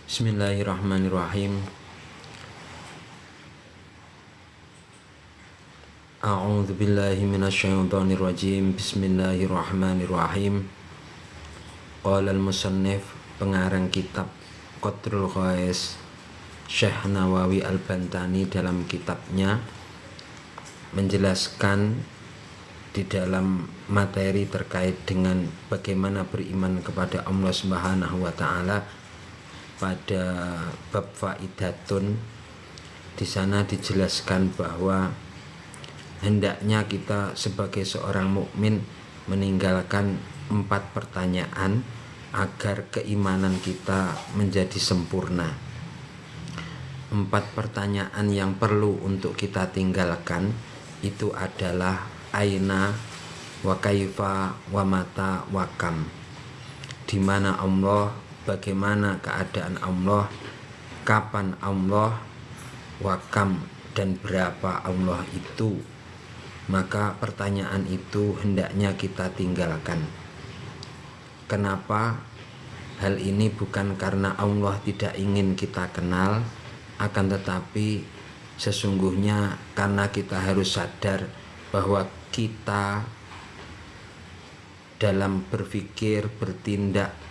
Bismillahirrahmanirrahim. A'udzu billahi minasyaitonir rajim. Bismillahirrahmanirrahim. Qala al-musannif, pengarang kitab Qatrul Ghais, Syekh Nawawi Al-Bantani dalam kitabnya menjelaskan di dalam materi terkait dengan bagaimana beriman kepada Allah Subhanahu wa taala. Pada bab faidatun di sana dijelaskan bahwa hendaknya kita sebagai seorang mukmin meninggalkan 4 pertanyaan agar keimanan kita menjadi sempurna. 4 pertanyaan yang perlu untuk kita tinggalkan itu adalah aina, wa kaifa, wa mata, wa kam. Di mana Allah, bagaimana keadaan Allah, kapan Allah, wa kam, dan berapa Allah itu. Maka pertanyaan itu hendaknya kita tinggalkan. Kenapa? Hal ini bukan karena Allah tidak ingin kita kenal, akan tetapi sesungguhnya karena kita harus sadar bahwa kita dalam berpikir, bertindak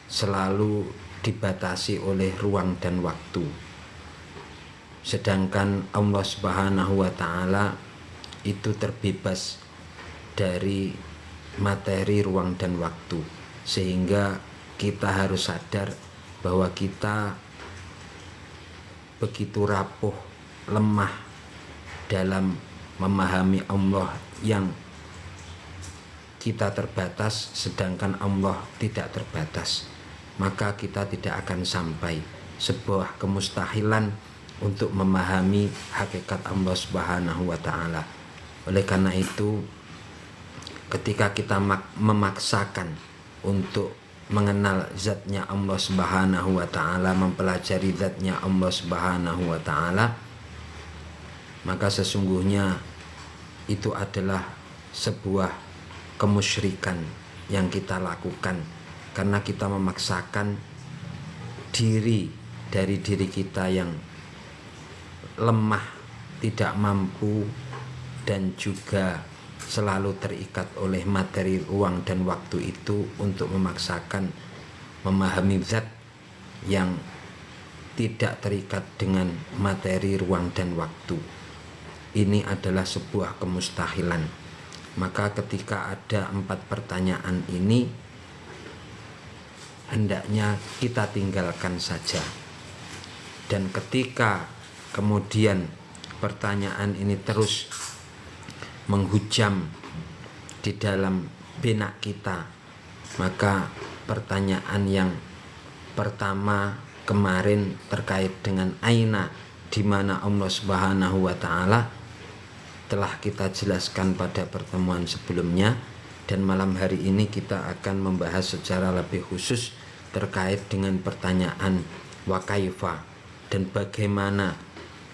selalu dibatasi oleh ruang dan waktu. Sedangkan Allah Subhanahu wa taala itu terbebas dari materi, ruang dan waktu. Sehingga kita harus sadar bahwa kita begitu rapuh, lemah dalam memahami Allah yang kita terbatas, sedangkan Allah tidak terbatas. Maka kita tidak akan sampai, sebuah kemustahilan untuk memahami hakikat Allah Subhanahu wa taala. Oleh karena itu, ketika kita memaksakan untuk mengenal zatnya Allah Subhanahu wa taala, mempelajari zatnya Allah Subhanahu wa taala, maka sesungguhnya itu adalah sebuah kemusyrikan yang kita lakukan, karena kita memaksakan diri dari diri kita yang lemah, tidak mampu, dan juga selalu terikat oleh materi, ruang, dan waktu itu untuk memaksakan memahami zat yang tidak terikat dengan materi, ruang, dan waktu. Ini adalah sebuah kemustahilan. Maka ketika ada 4 pertanyaan ini, hendaknya kita tinggalkan saja. Dan ketika kemudian pertanyaan ini terus menghujam di dalam benak kita, maka pertanyaan yang pertama kemarin terkait dengan aina, di mana Allah Subhanahu wa taala, telah kita jelaskan pada pertemuan sebelumnya. Dan malam hari ini kita akan membahas secara lebih khusus terkait dengan pertanyaan wa kaifa, dan bagaimana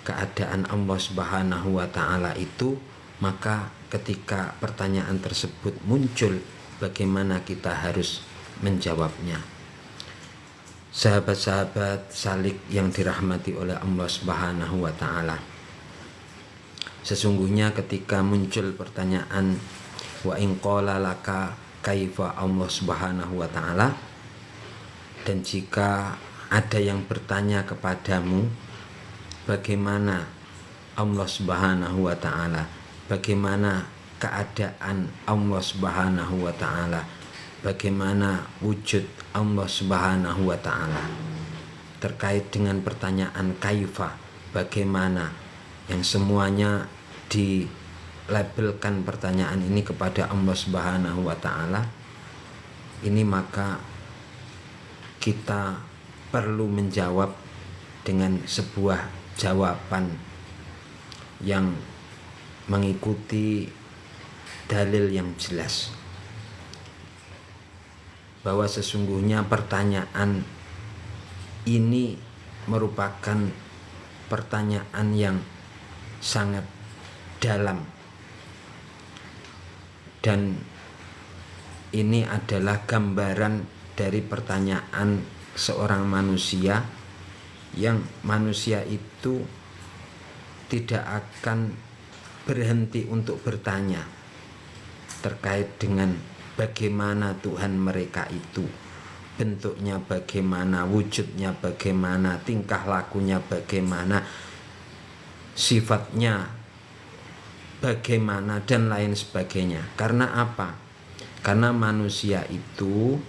keadaan Allah Subhanahu wa taala itu. Maka ketika pertanyaan tersebut muncul, bagaimana kita harus menjawabnya. Sahabat-sahabat salik yang dirahmati oleh Allah Subhanahu wa taala, sesungguhnya ketika muncul pertanyaan wa in qala laka kaifa Allah Subhanahu wa taala, dan jika ada yang bertanya kepadamu bagaimana Allah Subhanahu wa taala, bagaimana keadaan Allah Subhanahu wa taala, bagaimana wujud Allah Subhanahu wa taala, terkait dengan pertanyaan kaifa, bagaimana, yang semuanya dilabelkan pertanyaan ini kepada Allah Subhanahu wa taala, ini maka kita perlu menjawab dengan sebuah jawaban yang mengikuti dalil yang jelas, bahwa sesungguhnya pertanyaan ini merupakan pertanyaan yang sangat dalam, dan ini adalah gambaran dari pertanyaan seorang manusia, yang manusia itu tidak akan berhenti untuk bertanya terkait dengan bagaimana Tuhan mereka itu, bentuknya bagaimana, wujudnya bagaimana, tingkah lakunya bagaimana, sifatnya bagaimana, dan lain sebagainya. Karena apa? Karena manusia itu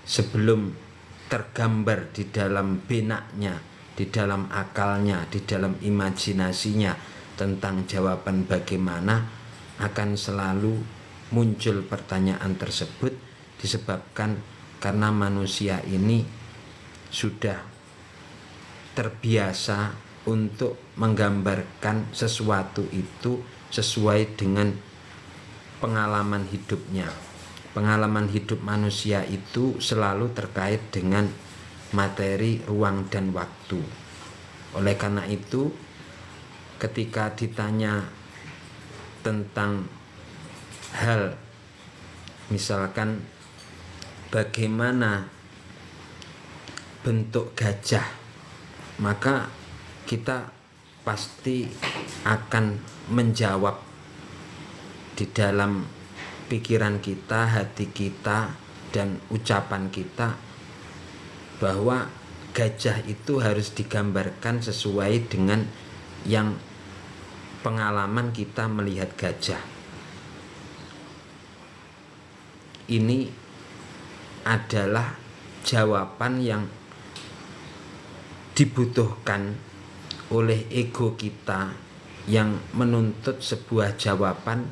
sebelum tergambar di dalam benaknya, di dalam akalnya, di dalam imajinasinya tentang jawaban bagaimana, akan selalu muncul pertanyaan tersebut, disebabkan karena manusia ini sudah terbiasa untuk menggambarkan sesuatu itu sesuai dengan pengalaman hidupnya. Pengalaman hidup manusia itu selalu terkait dengan materi, ruang, dan waktu. Oleh karena itu, ketika ditanya tentang hal misalkan bagaimana bentuk gajah, maka kita pasti akan menjawab di dalam pikiran kita, hati kita, dan ucapan kita bahwa gajah itu harus digambarkan sesuai dengan yang pengalaman kita melihat gajah. Ini adalah jawaban yang dibutuhkan oleh ego kita yang menuntut sebuah jawaban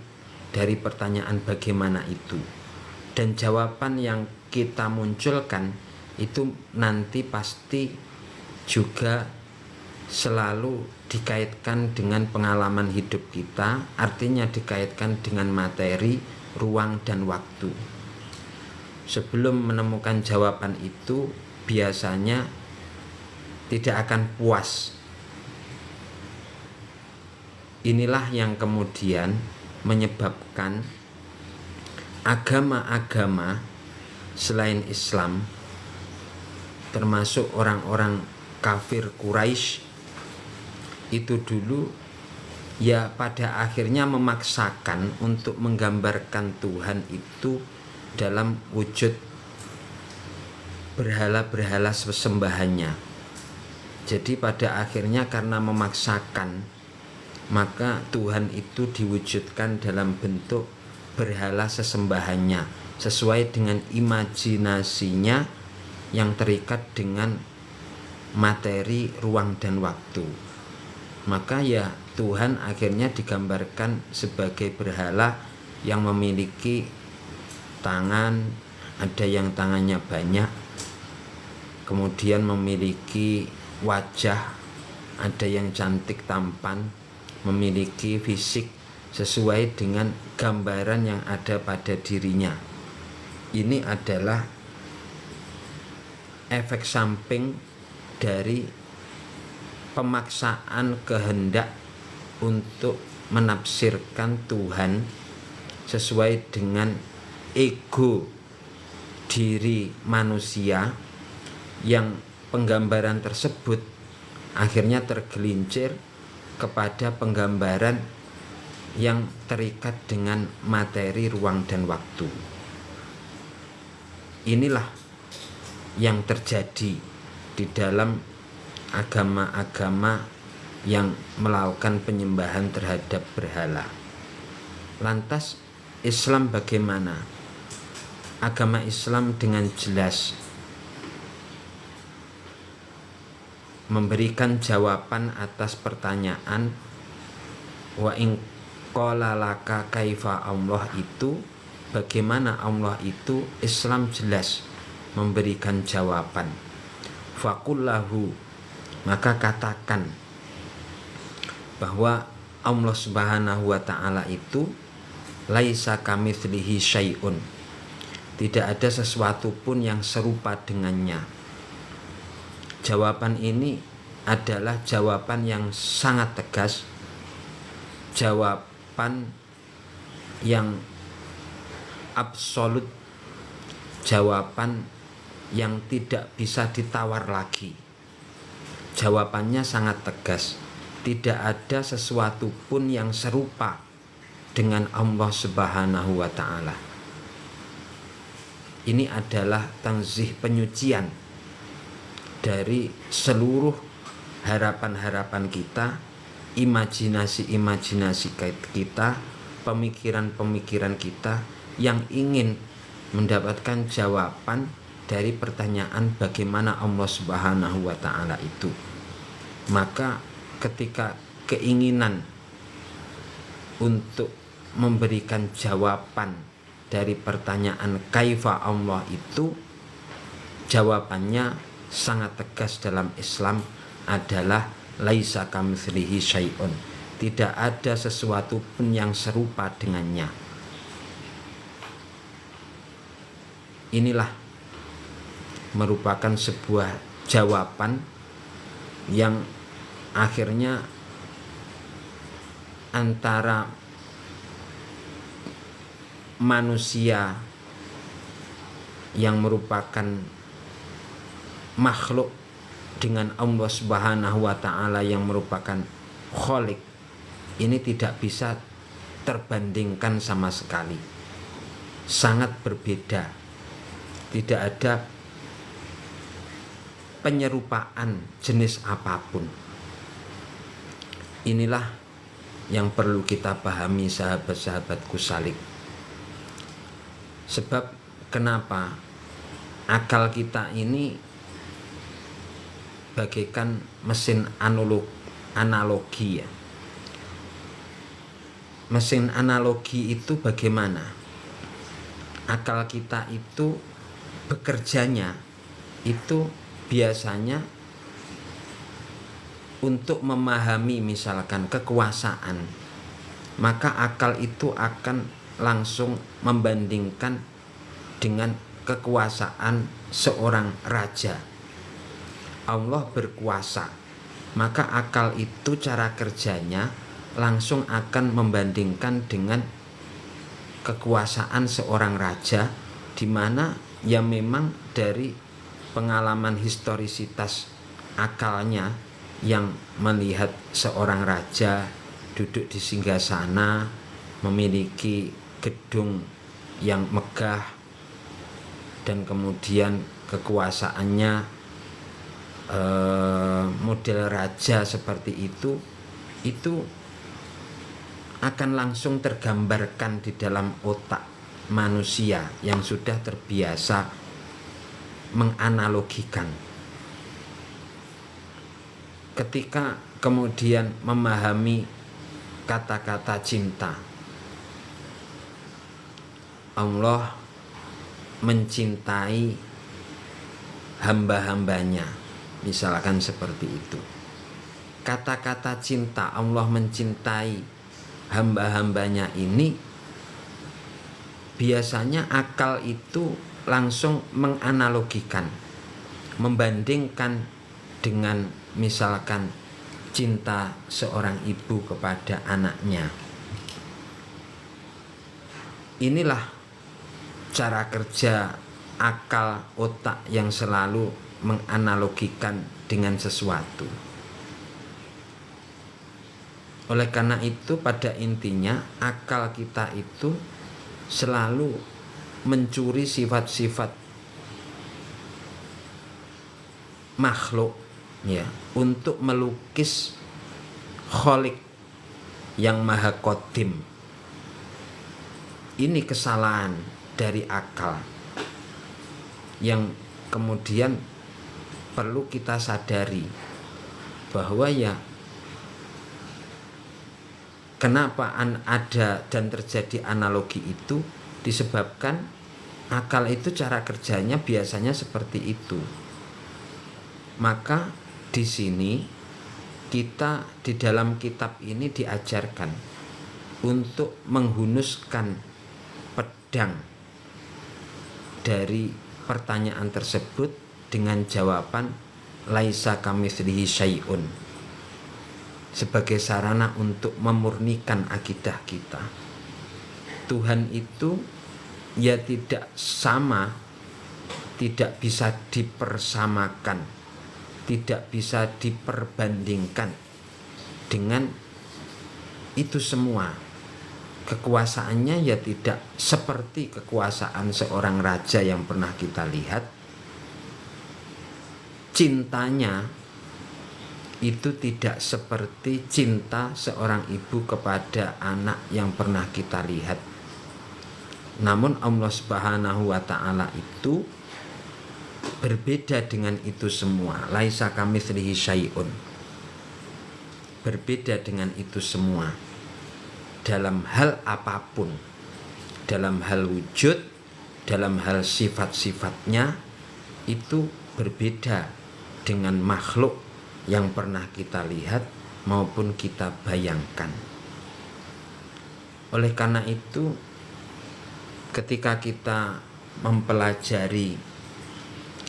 dari pertanyaan bagaimana itu. Dan jawaban yang kita munculkan itu nanti pasti juga selalu dikaitkan dengan pengalaman hidup kita, artinya dikaitkan dengan materi, ruang, dan waktu. Sebelum menemukan jawaban itu, biasanya tidak akan puas. Inilah yang kemudian menyebabkan agama-agama selain Islam, termasuk orang-orang kafir Quraisy, itu dulu ya pada akhirnya memaksakan untuk menggambarkan Tuhan itu dalam wujud berhala-berhala sesembahannya. Jadi pada akhirnya karena memaksakan, maka Tuhan itu diwujudkan dalam bentuk berhala sesembahannya sesuai dengan imajinasinya yang terikat dengan materi, ruang, dan waktu. Maka ya Tuhan akhirnya digambarkan sebagai berhala yang memiliki tangan, ada yang tangannya banyak, kemudian memiliki wajah, ada yang cantik tampan, memiliki fisik sesuai dengan gambaran yang ada pada dirinya. Ini adalah efek samping dari pemaksaan kehendak untuk menafsirkan Tuhan sesuai dengan ego diri manusia, yang penggambaran tersebut akhirnya tergelincir kepada penggambaran yang terikat dengan materi, ruang, dan waktu. Inilah yang terjadi di dalam agama-agama yang melakukan penyembahan terhadap berhala. Lantas Islam bagaimana? Agama Islam dengan jelas memberikan jawaban atas pertanyaan wa in qala laka kaifa Allah itu, bagaimana Allah itu. Islam jelas memberikan jawaban. Faqullahu, maka katakan bahwa Allah Subhanahu wa ta'ala itu laisa kamitslihi syai'un, tidak ada sesuatu pun yang serupa dengannya. Jawaban ini adalah jawaban yang sangat tegas, jawaban yang absolut, jawaban yang tidak bisa ditawar lagi. Jawabannya sangat tegas. Tidak ada sesuatu pun yang serupa dengan Allah Subhanahu wa ta'ala. Ini adalah tanzih, penyucian dari seluruh harapan-harapan kita, imajinasi-imajinasi kita, pemikiran-pemikiran kita yang ingin mendapatkan jawaban dari pertanyaan bagaimana Allah Subhanahu wa ta'ala itu. Maka ketika keinginan untuk memberikan jawaban dari pertanyaan kaifa Allah itu, jawabannya sangat tegas dalam Islam adalah laisa kamitslihi syai'un. Tidak ada sesuatu pun yang serupa dengannya. Inilah merupakan sebuah jawaban yang akhirnya antara manusia yang merupakan makhluk dengan Allah Subhanahu wa ta'ala yang merupakan Khalik, ini tidak bisa terbandingkan sama sekali. Sangat berbeda. Tidak ada penyerupaan jenis apapun. Inilah yang perlu kita pahami, sahabat-sahabatku salik. Sebab kenapa akal kita ini bagaikan mesin analogi ya. Mesin analogi itu bagaimana? Akal kita itu bekerjanya itu biasanya untuk memahami misalkan kekuasaan, maka akal itu akan langsung membandingkan dengan kekuasaan seorang raja. Allah berkuasa, maka akal itu cara kerjanya langsung akan membandingkan dengan kekuasaan seorang raja, di mana ya memang dari pengalaman historisitas akalnya yang melihat seorang raja duduk di singgasana, memiliki gedung yang megah, dan kemudian kekuasaannya model raja seperti itu akan langsung tergambarkan di dalam otak manusia yang sudah terbiasa menganalogikan. Ketika kemudian memahami kata-kata cinta, Allah mencintai hamba-hambanya, misalkan seperti itu. Kata-kata cinta, Allah mencintai hamba-hambanya ini, biasanya akal itu langsung menganalogikan, membandingkan dengan misalkan cinta seorang ibu kepada anaknya. Inilah cara kerja akal otak yang selalu menganalogikan dengan sesuatu. Oleh karena itu pada intinya akal kita itu selalu mencuri sifat-sifat makhluk ya, untuk melukis Khalik yang maha qadim. Ini kesalahan dari akal yang kemudian perlu kita sadari bahwa ya kenapa ada dan terjadi analogi itu disebabkan akal itu cara kerjanya biasanya seperti itu. Maka di sini kita di dalam kitab ini diajarkan untuk menghunuskan pedang dari pertanyaan tersebut dengan jawaban laisa kamitslihi syai'un, sebagai sarana untuk memurnikan akidah kita. Tuhan itu ya tidak sama, tidak bisa dipersamakan, tidak bisa diperbandingkan dengan itu semua. Kekuasaannya ya tidak seperti kekuasaan seorang raja yang pernah kita lihat. Cintanya itu tidak seperti cinta seorang ibu kepada anak yang pernah kita lihat. Namun Allah Subhanahu wa ta'ala itu berbeda dengan itu semua. Laisa kamitslihi syai'un. Berbeda dengan itu semua. Dalam hal apapun, dalam hal wujud, dalam hal sifat-sifatnya, itu berbeda dengan makhluk yang pernah kita lihat maupun kita bayangkan. Oleh karena itu, ketika kita mempelajari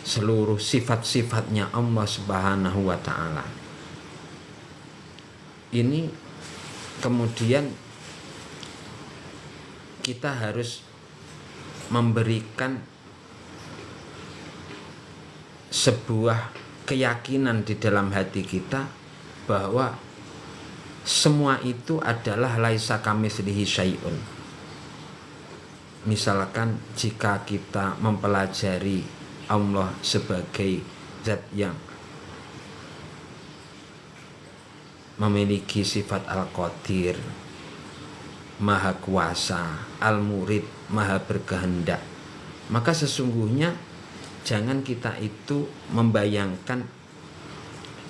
seluruh sifat-sifatnya Allah Subhanahu wa ta'ala, ini kemudian kita harus memberikan sebuah keyakinan di dalam hati kita bahwa semua itu adalah laisa kamitslihi syai'un. Misalkan jika kita mempelajari Allah sebagai zat yang memiliki sifat al-qadir, maha kuasa, al-murid, maha berkehendak, maka sesungguhnya jangan kita itu membayangkan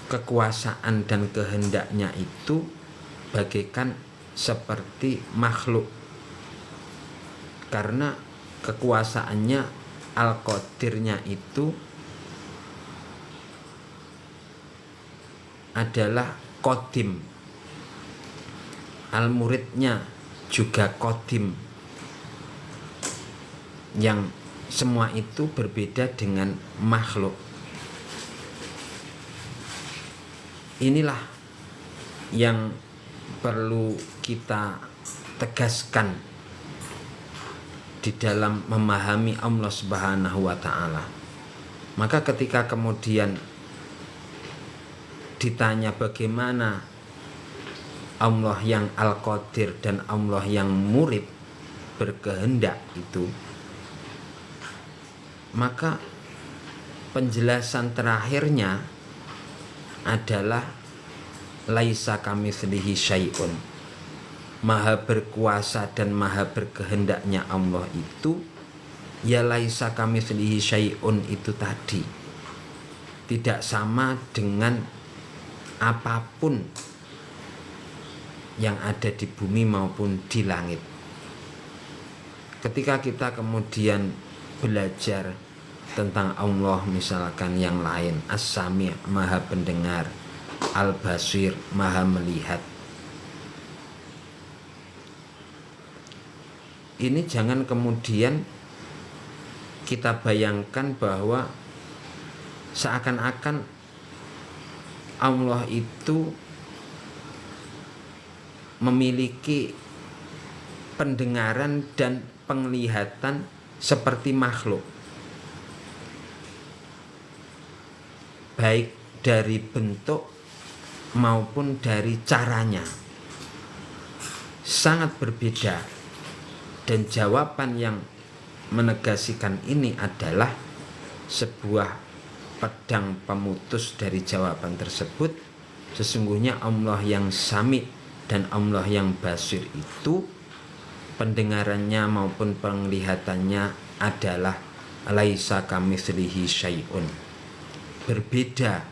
kekuasaan dan kehendaknya itu bagaikan seperti makhluk, karena kekuasaannya al-qadirnya itu adalah qadim, al-muridnya juga qadim, yang semua itu berbeda dengan makhluk. Inilah yang perlu kita tegaskan di dalam memahami Allah Subhanahu wa ta'ala. Maka ketika kemudian ditanya bagaimana Allah yang al-qadir dan Allah yang murid berkehendak itu, maka penjelasan terakhirnya adalah laisa kamitslihi syai'un. Maha berkuasa dan maha berkehendaknya Allah itu ya laisa kamitslihi syai'un itu tadi, tidak sama dengan apapun yang ada di bumi maupun di langit. Ketika kita kemudian belajar tentang Allah misalkan yang lain, As-Sami', maha pendengar, Al-Basir, maha melihat, ini jangan kemudian kita bayangkan bahwa seakan-akan Allah itu memiliki pendengaran dan penglihatan seperti makhluk, baik dari bentuk maupun dari caranya. Sangat berbeda, dan jawaban yang menegasikan ini adalah sebuah pedang pemutus dari jawaban tersebut. Sesungguhnya Allah yang Sami' dan Allah yang Basir itu pendengarannya maupun penglihatannya adalah laisa kamitslihi syai'un, berbeda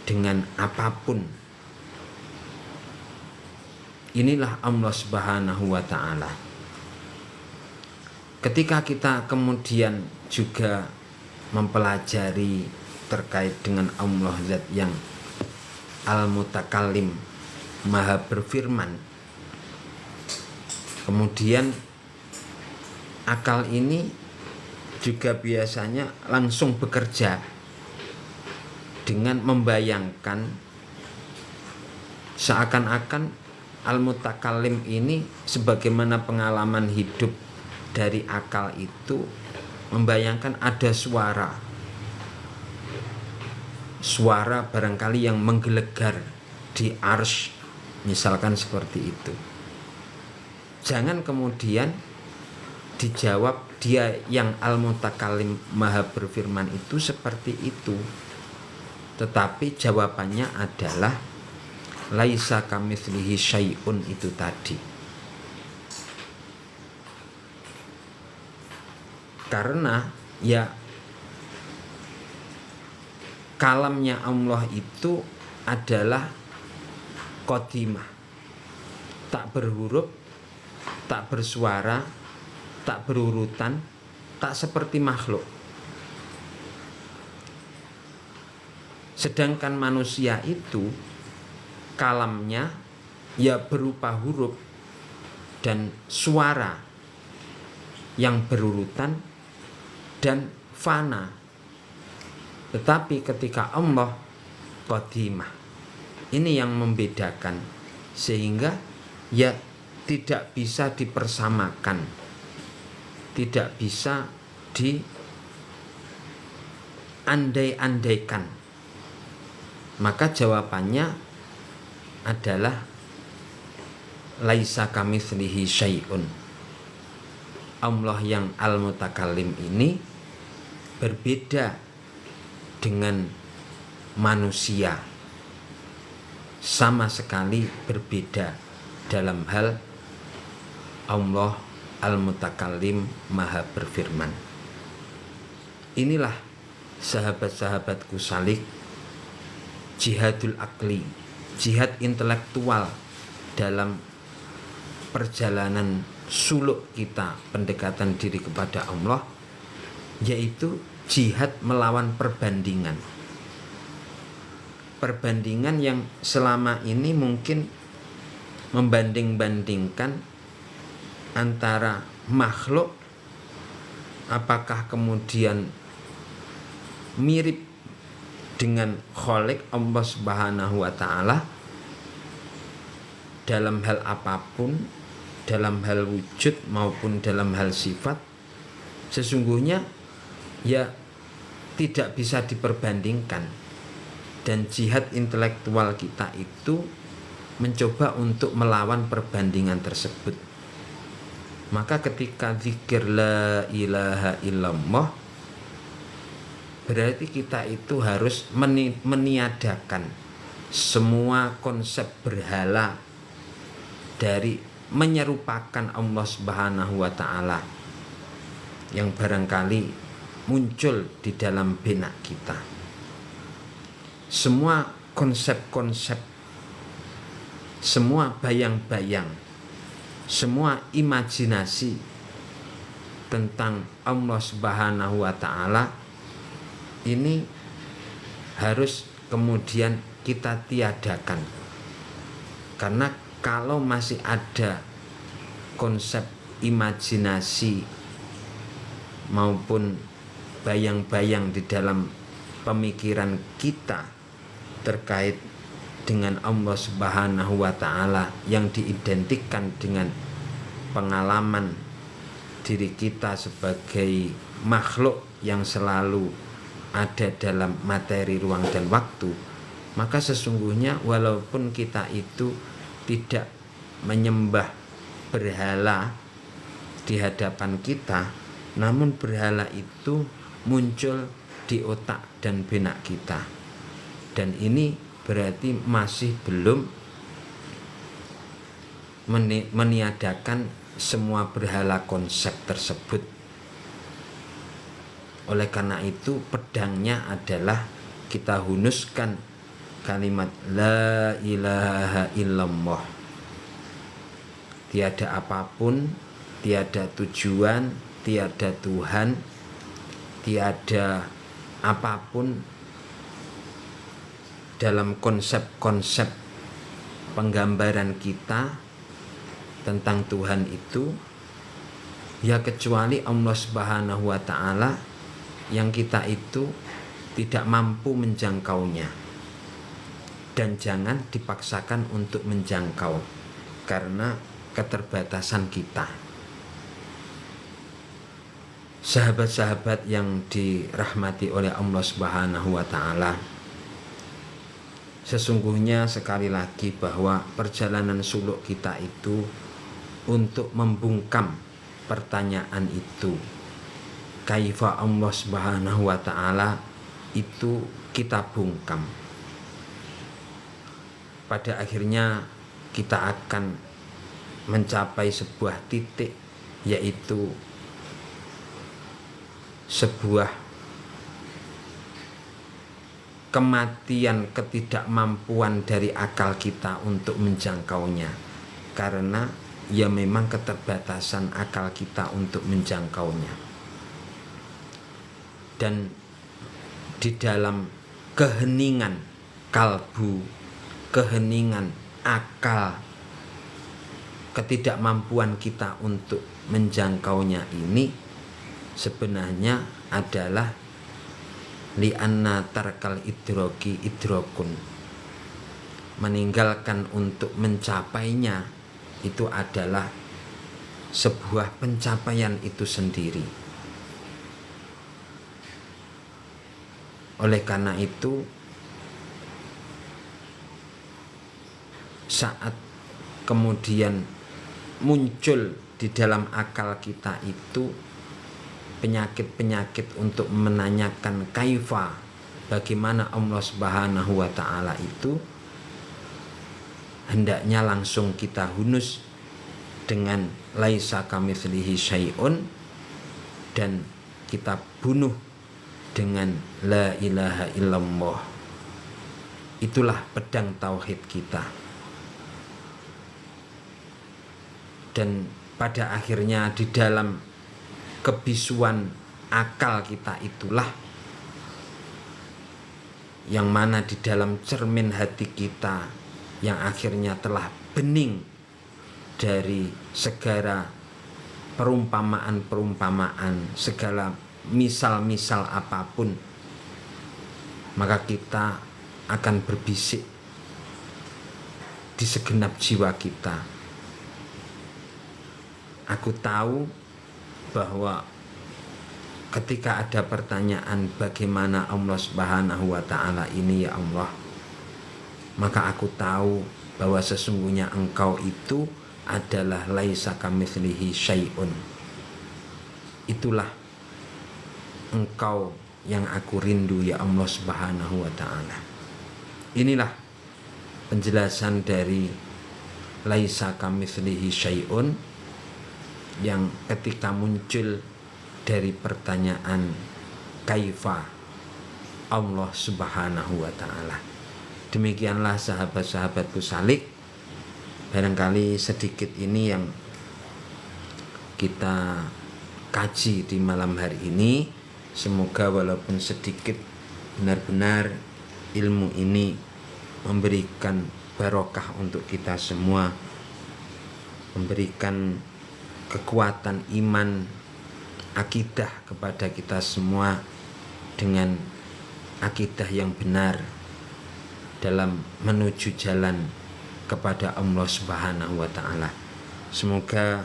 dengan apapun. Inilah Allah Subhanahu wa ta'ala. Ketika kita kemudian juga mempelajari terkait dengan Allah zat yang al-mutakallim, maha berfirman, kemudian akal ini juga biasanya langsung bekerja dengan membayangkan seakan-akan al-mutakallim ini sebagaimana pengalaman hidup dari akal itu membayangkan ada suara barangkali yang menggelegar di arsy, misalkan seperti itu. Jangan kemudian dijawab dia yang al-mutakallim maha berfirman itu seperti itu, tetapi jawabannya adalah laisa kamitslihi syai'un itu tadi. Karena ya kalamnya Allah itu adalah qadimah, tak berhuruf, tak bersuara, tak berurutan, tak seperti makhluk. Sedangkan manusia itu kalamnya ya berupa huruf dan suara yang berurutan dan fana. Tetapi ketika Allah qadimah, ini yang membedakan, sehingga ya tidak bisa dipersamakan, tidak bisa diandai-andaikan. Maka jawabannya adalah laisa kamitslihi syai'un. Allah yang al-mutakallim ini berbeda dengan manusia, sama sekali berbeda dalam hal Allah al-mutakallim maha berfirman. Inilah sahabat-sahabatku salik, jihadul akli, jihad intelektual dalam perjalanan suluk kita pendekatan diri kepada Allah, yaitu jihad melawan perbandingan. Perbandingan yang selama ini mungkin membanding-bandingkan antara makhluk, apakah kemudian mirip dengan Khalik Allah Subhanahu wa ta'ala dalam hal apapun, dalam hal wujud maupun dalam hal sifat. Sesungguhnya ya tidak bisa diperbandingkan, dan jihad intelektual kita itu mencoba untuk melawan perbandingan tersebut. Maka ketika zikir la ilaha illallah, berarti kita itu harus meniadakan semua konsep berhala dari menyerupakan Allah Subhanahu wa ta'ala yang barangkali muncul di dalam benak kita. Semua konsep-konsep, semua bayang-bayang, semua imajinasi tentang Allah Subhanahu wa ta'ala ini harus kemudian kita tiadakan. Karena kalau masih ada konsep imajinasi maupun bayang-bayang di dalam pemikiran kita terkait dengan Allah Subhanahu wa ta'ala yang diidentikan dengan pengalaman diri kita sebagai makhluk yang selalu ada dalam materi, ruang, dan waktu, maka sesungguhnya walaupun kita itu tidak menyembah berhala di hadapan kita, namun berhala itu muncul di otak dan benak kita, dan ini berarti masih belum meniadakan semua berhala konsep tersebut. Oleh karena itu pedangnya adalah kita hunuskan kalimat la ilaha illallah. Tiada apapun, tiada tujuan, tiada Tuhan, tiada apapun dalam konsep-konsep penggambaran kita tentang Tuhan itu ya kecuali Allah Subhanahu wa ta'ala yang kita itu tidak mampu menjangkaunya, dan jangan dipaksakan untuk menjangkau karena keterbatasan kita. Sahabat-sahabat yang dirahmati oleh Allah Subhanahu wa taala, sesungguhnya sekali lagi bahwa perjalanan suluk kita itu untuk membungkam pertanyaan itu, kaifa Allah Subhanahu wa taala, itu kita bungkam. Pada akhirnya kita akan mencapai sebuah titik, yaitu sebuah kematian ketidakmampuan dari akal kita untuk menjangkaunya, karena ya memang keterbatasan akal kita untuk menjangkaunya. Dan di dalam keheningan kalbu, keheningan akal, ketidakmampuan kita untuk menjangkaunya ini sebenarnya adalah li'anna tarkal idroki idrokun, meninggalkan untuk mencapainya itu adalah sebuah pencapaian itu sendiri. Oleh karena itu, saat kemudian muncul di dalam akal kita itu penyakit-penyakit untuk menanyakan kaifa, bagaimana Allah Subhanahu wa taala itu, hendaknya langsung kita hunus dengan laisa kamitslihi syai'un, dan kita bunuh dengan la ilaha illallah. Itulah pedang tauhid kita. Dan pada akhirnya di dalam kebisuan akal kita itulah yang mana di dalam cermin hati kita yang akhirnya telah bening dari segala perumpamaan-perumpamaan, segala misal-misal apapun, maka kita akan berbisik di segenap jiwa kita. Aku tahu bahwa ketika ada pertanyaan bagaimana Allah Subhanahu wa taala ini ya Allah, maka aku tahu bahwa sesungguhnya Engkau itu adalah laisa kamitslihi syai'un. Itulah Engkau yang aku rindu ya Allah Subhanahu wa taala. Inilah penjelasan dari laisa kamitslihi syai'un yang ketika muncul dari pertanyaan kaifa Allah Subhanahu wa taala. Demikianlah sahabat-sahabatku salik, barangkali sedikit ini yang kita kaji di malam hari ini. Semoga walaupun sedikit, benar-benar ilmu ini memberikan barokah untuk kita semua, memberikan kekuatan iman, akidah kepada kita semua dengan akidah yang benar dalam menuju jalan kepada Allah Subhanahu wa taala. Semoga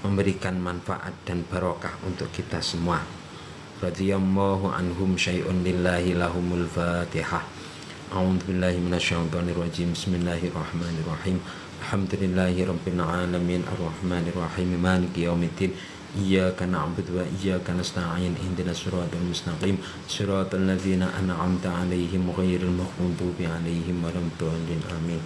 memberikan manfaat dan barokah untuk kita semua. Radhiyallahu anhum syai'un lillahi lahumul Fatihah. A'udzubillahi minasyaitonir rajim. Bismillahirrahmanirrahim. Alhamdulillahi rabbil alamin arrahmanir rahim maliki yaumiddin. Iyyaka na'budu wa iyyaka nasta'in ihdinas siratal mustaqim siratal ladzina an'amta 'alaihim ghairil maghdubi 'alaihim waladdallin amin.